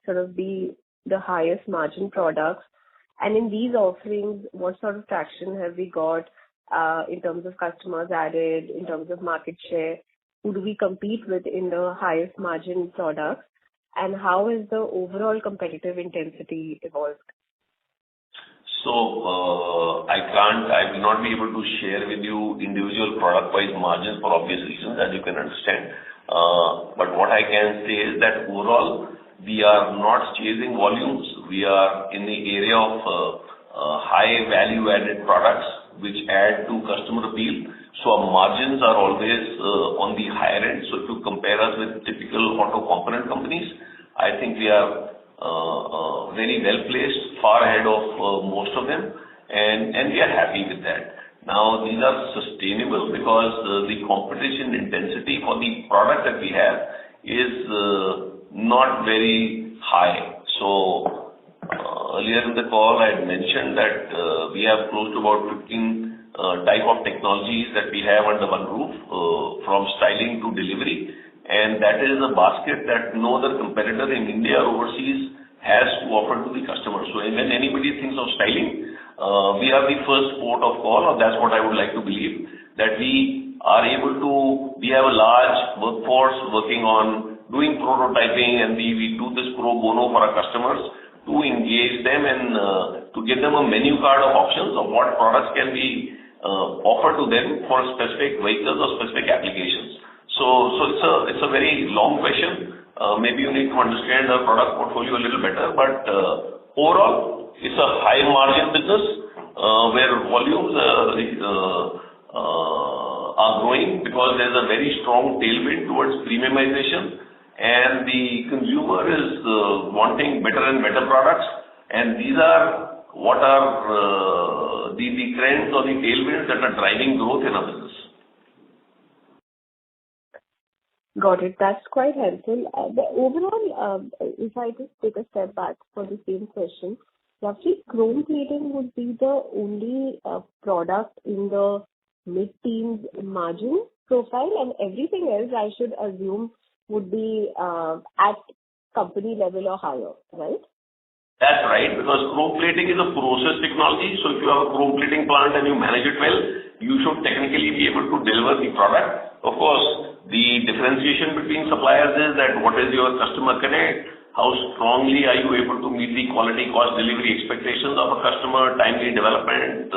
sort of be the highest margin products? And in these offerings, what sort of traction have we got in terms of customers added, in terms of market share? Who do we compete with in the highest margin products? And how has the overall competitive intensity evolved? So, I will not be able to share with you individual product-wise margins for obvious reasons, as you can understand. But what I can say is that overall, we are not chasing volumes. We are in the area of high value-added products which add to customer appeal. So our margins are always on the higher end. So if you compare us with typical auto component companies, I think we are very well placed, far ahead of most of them, and we are happy with that. Now, these are sustainable because the competition intensity for the product that we have is not very high. So earlier in the call, I had mentioned that we have close to about 15 type of technologies that we have under one roof, from styling to delivery, and that is a basket that no other competitor in India or overseas has to offer to the customer. So when anybody thinks of styling, we are the first port of call, or that's what I would like to believe, that we have a large workforce working on doing prototyping, and we do this pro bono for our customers to engage them and to give them a menu card of options of what products can be offered to them for specific vehicles or specific applications. So it's a very long question. Maybe you need to understand our product portfolio a little better, but overall, it's a high margin business where volumes are growing because there's a very strong tailwind towards premiumization, and the consumer is wanting better and better products, and these are what are the trends or the tailwinds that are driving growth in our business. Got it. That's quite helpful. The overall, if I just take a step back for the same question, roughly chrome plating would be the only product in the mid-teens margin profile, and everything else I should assume would be at company level or higher, right? That's right, because chrome plating is a process technology. So if you have a chrome plating plant and you manage it well, you should technically be able to deliver the product. Of course, the differentiation between suppliers is that what is your customer connect, how strongly are you able to meet the quality, cost, delivery expectations of a customer, timely development,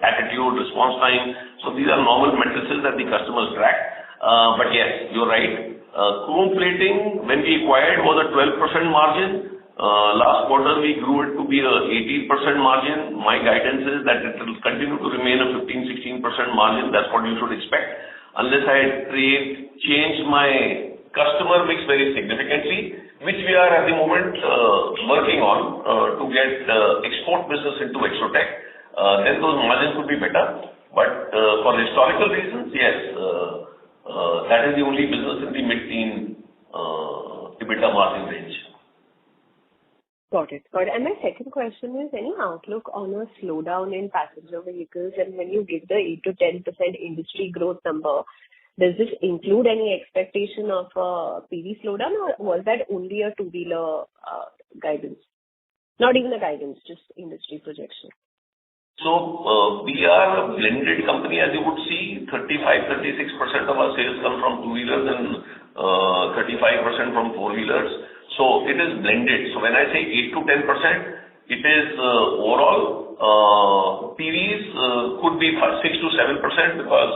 attitude, response time. So these are normal matrices that the customers track. But yes, you're right. Chrome plating, when we acquired, was a 12% margin. Last quarter, we grew it to be a 18% margin. My guidance is that it will continue to remain a 15-16% margin. That's what you should expect, unless I change my customer mix very significantly, which we are at the moment working on to get export business into Exotech. Then those margins could be better. But for historical reasons, yes, that is the only business in the mid-teen EBITDA margin range. Got it. Got it. And my second question is, any outlook on a slowdown in passenger vehicles? And when you give the 8 to 10% industry growth number, does this include any expectation of a PV slowdown, or was that only a two-wheeler guidance? Not even a guidance, just industry projection. So, we are a blended company, as you would see. 35-36% of our sales come from two-wheelers and 35% from four-wheelers. So it is blended. So when I say 8 to 10%, it is overall. PVs could be 6 to 7% because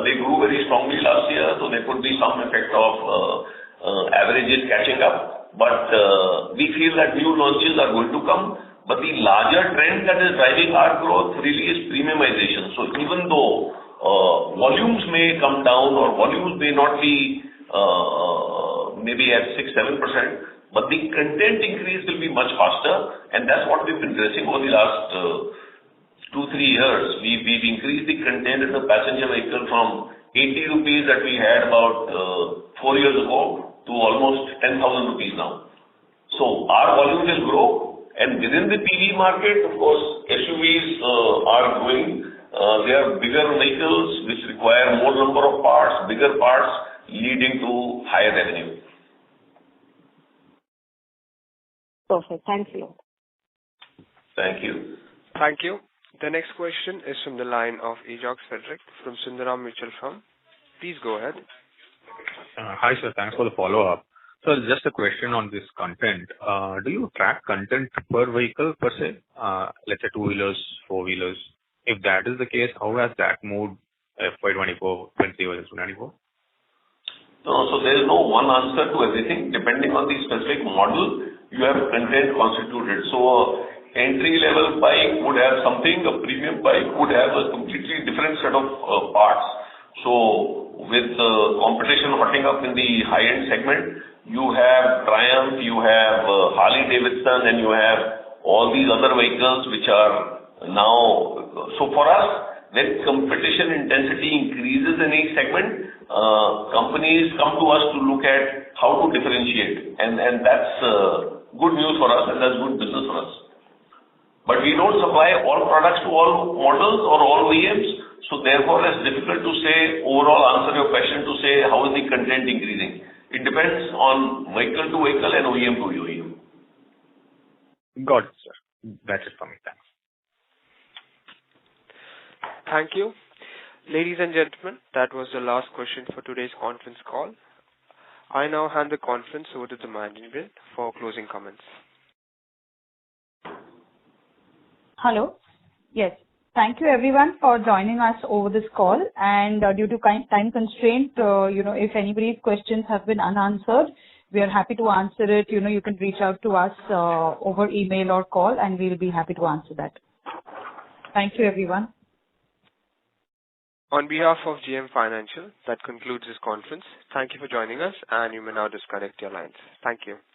they grew very strongly last year, so there could be some effect of averages catching up. But we feel that new launches are going to come. But the larger trend that is driving our growth really is premiumization. So even though volumes may come down or volumes may not be maybe at 6-7%, but the content increase will be much faster, and that's what we've been addressing over the last 2-3 years. We've increased the content in the passenger vehicle from 80 rupees that we had about 4 years ago to almost 10,000 rupees now. So our volume will grow, and within the PV market, of course, SUVs are growing. They are bigger vehicles which require more number of parts, bigger parts, leading to higher revenue. Perfect. Thank you. Thank you. Thank you. The next question is from the line of Ajox Frederick from Sundaram Mutual Fund. Please go ahead. Hi, sir. Thanks for the follow-up. So just a question on this content. Do you track content per vehicle per se? Let's say two-wheelers, four-wheelers. If that is the case, how has that moved FY'24, 23 versus 24? No, so there is no one answer to everything. Depending on the specific model, you have content constituted. So entry-level bike would have something, a premium bike would have a completely different set of parts. So with competition hotting up in the high-end segment, you have Triumph, you have Harley-Davidson, and you have all these other vehicles which are now... So for us, when competition intensity increases in each segment, companies come to us to look at how to differentiate. And that's good news for us, and that's good business for us. But we don't supply all products to all models or all OEMs, so therefore it's difficult to say, overall answer your question to say how is the content increasing. It depends on vehicle to vehicle and OEM to OEM. Got it, sir. That's it for me. Thanks. Thank you. Ladies and gentlemen, that was the last question for today's conference call. I now hand the conference over to the management for closing comments. Hello. Yes. Thank you everyone for joining us over this call. And due to time constraint, if anybody's questions have been unanswered, we are happy to answer it. You can reach out to us over email or call, and we'll be happy to answer that. Thank you everyone. On behalf of GM Financial, that concludes this conference. Thank you for joining us, and you may now disconnect your lines. Thank you.